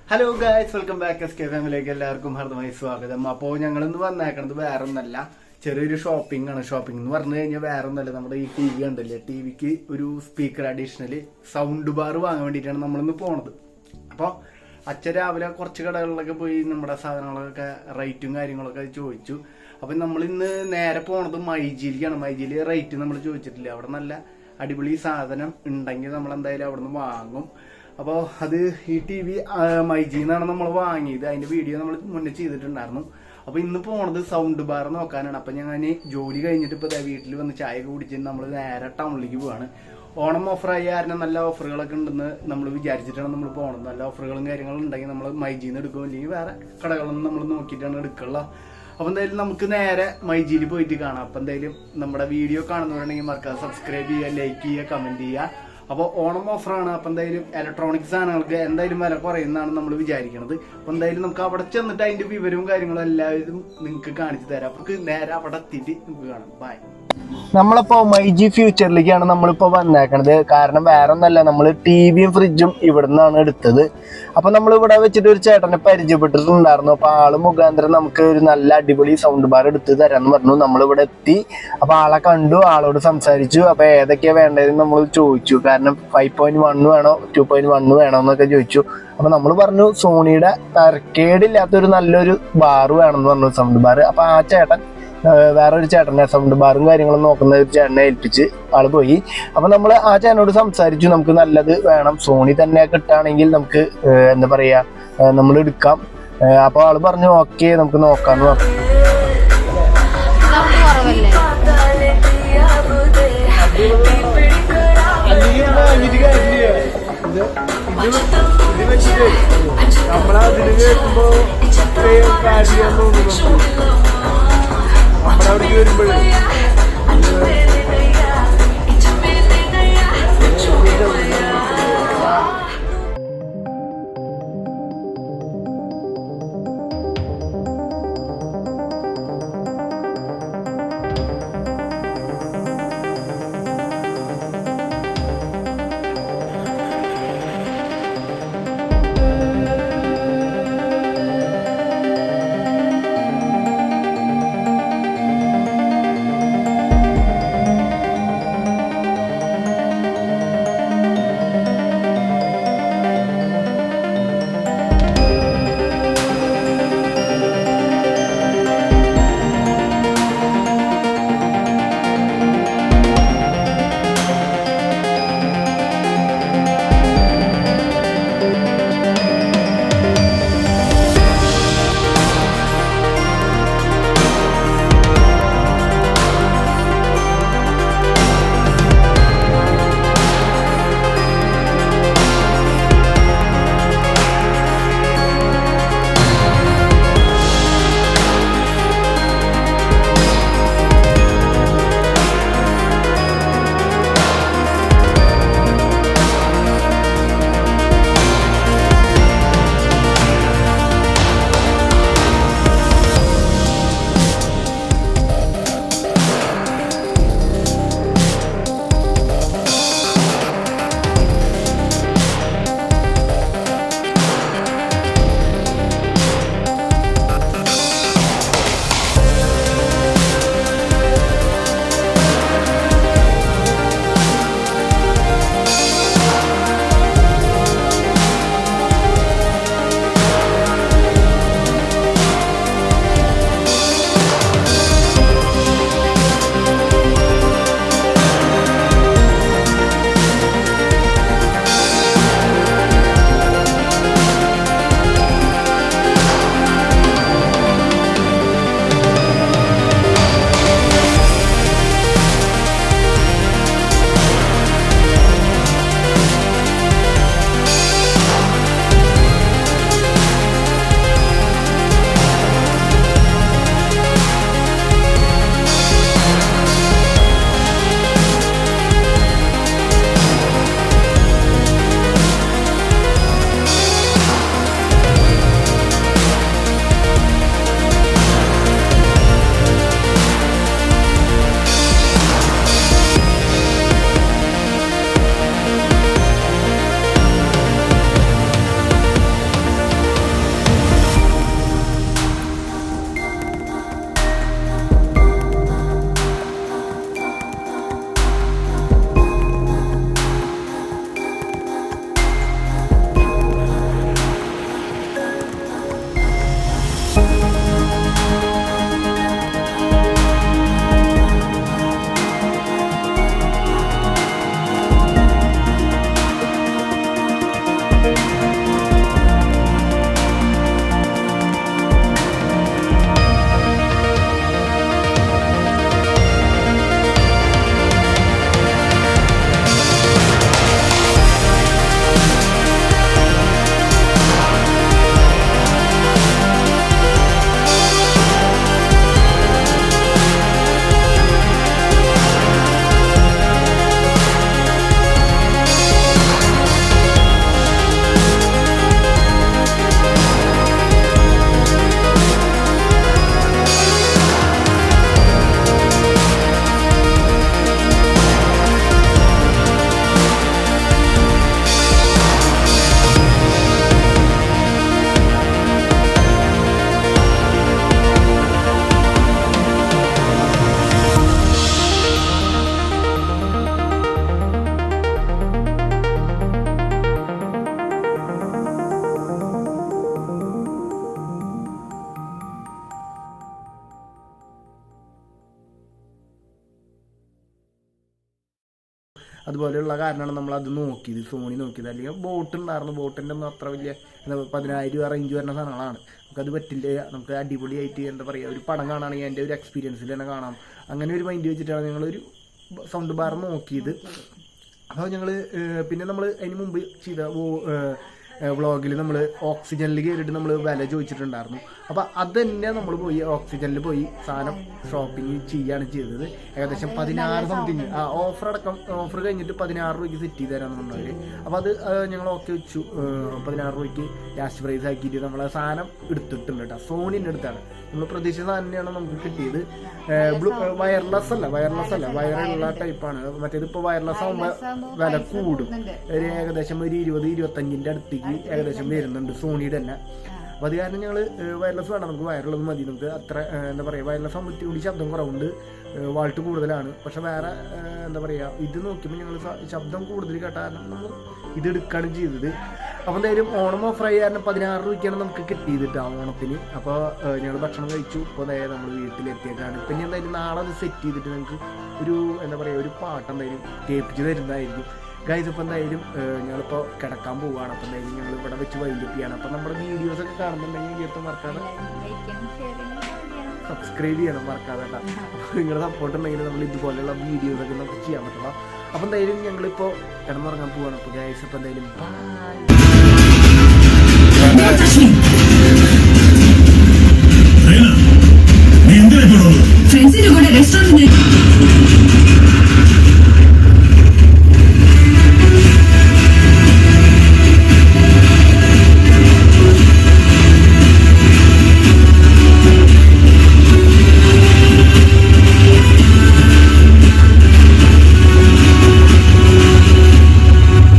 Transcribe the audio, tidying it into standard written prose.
Hello guys, welcome back S K ഫാമിലിയിലേക്ക് എല്ലാവർക്കും ഹർദ്ദമായി സ്വാഗതം. അപ്പോൾ ഞങ്ങളിന്ന് വന്നേക്കണത് വേറെ ഒന്നല്ല, ചെറിയൊരു ഷോപ്പിംഗ് ആണ്. ഷോപ്പിംഗ് എന്ന് പറഞ്ഞു കഴിഞ്ഞാൽ വേറെ ഒന്നല്ല, നമ്മുടെ ഈ ടി വി ഉണ്ടല്ലേ, ടി വിക്ക് ഒരു സ്പീക്കർ അഡീഷണൽ സൗണ്ട് ബാർ വാങ്ങാൻ വേണ്ടിയിട്ടാണ് നമ്മളിന്ന് പോണത്. അപ്പോൾ അച്ഛൻ രാവിലെ കുറച്ച് കടകളിലൊക്കെ പോയി നമ്മുടെ സാധനങ്ങളൊക്കെ റേറ്റും കാര്യങ്ങളൊക്കെ ചോദിച്ചു. അപ്പം നമ്മളിന്ന് നേരെ പോണത് മൈജിയിലേക്കാണ്. മൈജിയിൽ റേറ്റ് നമ്മൾ ചോദിച്ചിട്ടില്ല, അവിടെ നല്ല അടിപൊളി സാധനം ഉണ്ടെങ്കിൽ നമ്മൾ എന്തായാലും അവിടെ നിന്ന് വാങ്ങും. അപ്പോൾ അത് ഈ ടി വി മൈജിന്നാണ് നമ്മൾ വാങ്ങിയത്. അതിന്റെ വീഡിയോ നമ്മൾ മുന്നേ ചെയ്തിട്ടുണ്ടായിരുന്നു. അപ്പോൾ ഇന്ന് പോണത് സൗണ്ട് ബാർ നോക്കാനാണ്. അപ്പം ഞാൻ ജോലി കഴിഞ്ഞിട്ട് ഇപ്പോൾ വീട്ടിൽ വന്ന് ചായ കുടിച്ചിട്ട് നമ്മൾ നേരെ ടൗണിലേക്ക് പോവാണ്. ഓണം ഓഫറായ കാരണം നല്ല ഓഫറുകളൊക്കെ ഉണ്ടെന്ന് നമ്മൾ വിചാരിച്ചിട്ടാണ് നമ്മൾ പോണത്. നല്ല ഓഫറുകളും കാര്യങ്ങളും ഉണ്ടെങ്കിൽ നമ്മൾ മൈജിന്ന് എടുക്കും, അല്ലെങ്കിൽ വേറെ കടകളൊന്നും നമ്മൾ നോക്കിയിട്ടാണ് എടുക്കുള്ളൂ. അപ്പോൾ എന്തായാലും നമുക്ക് നേരെ മൈജിയിൽ പോയിട്ട് കാണാം. അപ്പം എന്തായാലും നമ്മുടെ വീഡിയോ കാണുന്നവരുണ്ടെങ്കിൽ മറക്കാതെ സബ്സ്ക്രൈബ് ചെയ്യുക, ലൈക്ക് ചെയ്യുക, കമന്റ് ചെയ്യുക. അപ്പോൾ ഓണം ഓഫറാണ്. അപ്പം എന്തായാലും ഇലക്ട്രോണിക് സാധനങ്ങൾക്ക് എന്തായാലും വില കുറയുന്നതാണ് നമ്മൾ വിചാരിക്കുന്നത്. അപ്പം എന്തായാലും നമുക്ക് അവിടെ ചെന്നിട്ട് അതിന്റെ വിവരവും കാര്യങ്ങളും എല്ലാവരും നിങ്ങൾക്ക് കാണിച്ചു തരാം. അപ്പോൾ നേരെ അവിടെ എത്തിയിട്ട് നമുക്ക് കാണാം. ബൈ. നമ്മളിപ്പോ മൈജി ഫ്യൂച്ചറിലേക്കാണ് നമ്മളിപ്പോ വന്നേക്കണത്. കാരണം വേറെ ഒന്നല്ല, നമ്മൾ ടിവിയും ഫ്രിഡ്ജും ഇവിടെ നിന്നാണ് എടുത്തത്. അപ്പൊ നമ്മൾ ഇവിടെ വെച്ചിട്ട് ഒരു ചേട്ടനെ പരിചയപ്പെട്ടിട്ടുണ്ടായിരുന്നു. അപ്പൊ ആള് മുഖാന്തരം നമുക്ക് ഒരു നല്ല അടിപൊളി സൗണ്ട് ബാർ എടുത്ത് തരാന്ന് പറഞ്ഞു. നമ്മളിവിടെ എത്തി. അപ്പൊ ആളെ കണ്ടു, ആളോട് സംസാരിച്ചു. അപ്പൊ ഏതൊക്കെയാ വേണ്ടതെന്ന് നമ്മൾ ചോദിച്ചു. കാരണം 5.1 വേണോ 2.1 വേണോ എന്നൊക്കെ ചോദിച്ചു. അപ്പൊ നമ്മൾ പറഞ്ഞു സോണിയുടെ തരക്കേടില്ലാത്തൊരു നല്ലൊരു ബാർ വേണമെന്ന് പറഞ്ഞു, സൗണ്ട് ബാർ. അപ്പൊ ആ ചേട്ടൻ വേറൊരു ചേട്ടനെ സൗണ്ട് ബാറും കാര്യങ്ങളും നോക്കുന്ന ഒരു ചേട്ടനെ ഏൽപ്പിച്ച് ആള് പോയി. അപ്പൊ നമ്മൾ ആ ചേട്ടനോട് സംസാരിച്ചു, നമുക്ക് നല്ലത് വേണം, സോണി തന്നെ കിട്ടുകയാണെങ്കിൽ നമുക്ക് എന്താ പറയാ നമ്മൾ എടുക്കാം. അപ്പൊ ആള് പറഞ്ഞു ഓക്കെ നമുക്ക് നോക്കാന്ന് പറഞ്ഞു. നമ്മളതിന് കേൾക്കുമ്പോ അവിടെ വരുമ്പോഴേ അതുപോലെയുള്ള കാരണമാണ് നമ്മളത് നോക്കിയത്, സോണി നോക്കിയത്. അല്ലെങ്കിൽ ബോട്ട് ഉണ്ടായിരുന്നു, ബോട്ടിൻ്റെ ഒന്നും അത്ര വലിയ 10,000 റേഞ്ച് വരുന്ന സാധനങ്ങളാണ്. നമുക്കത് പറ്റില്ല. നമുക്ക് അടിപൊളിയായിട്ട് എന്താ പറയുക, ഒരു പടം കാണുകയാണെങ്കിൽ എൻ്റെ ഒരു എക്സ്പീരിയൻസിൽ തന്നെ കാണാം. അങ്ങനെ ഒരു മൈൻഡ് വെച്ചിട്ടാണ് ഞങ്ങളൊരു സൗണ്ട് ബാർ നോക്കിയത്. അപ്പോൾ ഞങ്ങൾ പിന്നെ നമ്മൾ അതിന് മുമ്പ് ചെയ്ത വ്ളോഗിൽ നമ്മൾ ഓക്സിജനിൽ കയറിയിട്ട് നമ്മൾ വില ചോദിച്ചിട്ടുണ്ടായിരുന്നു. അപ്പോൾ അത് തന്നെ നമ്മൾ പോയി ഓക്സിജനിൽ പോയി സാധനം ഷോപ്പിംഗ് ചെയ്യാണ് ചെയ്തത്. ഏകദേശം 16 സംതിങ് ഓഫർ കഴിഞ്ഞിട്ട് 16 രൂപയ്ക്ക് സെറ്റ് ചെയ്ത് തരാമെന്ന് പറഞ്ഞവർ. അപ്പോൾ അത് ഞങ്ങൾ ഓക്കെ വെച്ചു. 16 രൂപയ്ക്ക് ലാസ്റ്റ് പ്രൈസ് ആക്കിയിട്ട് നമ്മൾ സാധനം എടുത്തിട്ടുണ്ട് കേട്ടോ. സോണിൻ്റെ അടുത്താണ് നമ്മൾ പ്രതീക്ഷിച്ച സാധനം തന്നെയാണ് നമുക്ക് കിട്ടിയത്. വയർലെസ് അല്ല വയറുള്ള ടൈപ്പാണ്. മറ്റേതിപ്പോൾ വയർലെസ് ആകുമ്പോൾ വില കൂടും. ഏകദേശം ഒരു 20-25 അടുത്തേക്ക് ഏകദേശം വരുന്നുണ്ട് സോണിയുടെ തന്നെ. അപ്പോൾ അത് കാരണം ഞങ്ങൾ വയർലെസ് വേണം, നമുക്ക് വയറുള്ളത് മതി. നമുക്ക് അത്ര എന്താ പറയുക, വയർലെസ് ആകുമ്പോൾ കൂടി ശബ്ദം കുറവുണ്ട്, വാൾട്ട് കൂടുതലാണ്. പക്ഷെ വേറെ എന്താ പറയുക, ഇത് നോക്കിയപ്പോൾ ഞങ്ങൾ ശബ്ദം കൂടുതൽ കേട്ട കാരണം നമ്മൾ ഇതെടുക്കുകയാണ് ചെയ്തത്. അപ്പോൾ എന്തായാലും ഓണം ഓഫർ ആയി കാരണം 16 രൂപയ്ക്കാണ് നമുക്ക് കിട്ടിയതിട്ടാണ് ഓണത്തിന്. അപ്പോൾ ഞങ്ങൾ ഭക്ഷണം കഴിച്ചു. ഇപ്പോൾ അതായത് നമ്മൾ വീട്ടിലെത്തിയേക്കാണ്. പിന്നെ എന്തായാലും നാളെ അത് സെറ്റ് ചെയ്തിട്ട് നിങ്ങൾക്ക് ഒരു എന്താ പറയുക, ഒരു പാട്ട് എന്തായാലും കേൾപ്പിച്ച് തരുന്നതായിരിക്കും ഗൈസ്. ഇപ്പോൾ എന്തായാലും ഞങ്ങളിപ്പോൾ കിടക്കാൻ പോവുകയാണ്. അപ്പോൾ എന്തായാലും ഞങ്ങൾ ഇവിടെ വെച്ച് വൈൻഡപ്പ് ചെയ്യാണ്. അപ്പോൾ നമ്മുടെ വീഡിയോസൊക്കെ കാണുന്നുണ്ടെങ്കിൽ തീർത്തും മറക്കാതെ സബ്സ്ക്രൈബ് ചെയ്യണം, മറക്കാതെ കേട്ടോ. അപ്പോൾ നിങ്ങളുടെ സപ്പോർട്ട് ഉണ്ടെങ്കിൽ നമ്മൾ ഇതുപോലെയുള്ള വീഡിയോസൊക്കെ നമുക്ക് ചെയ്യാൻ പറ്റുള്ളൂ. അപ്പോൾ എന്തായാലും ഞങ്ങളിപ്പോൾ കിടന്നുറങ്ങാൻ പോവുകയാണ്. അപ്പോൾ ഗൈസ് ഇപ്പോൾ എന്തായാലും ബൈ.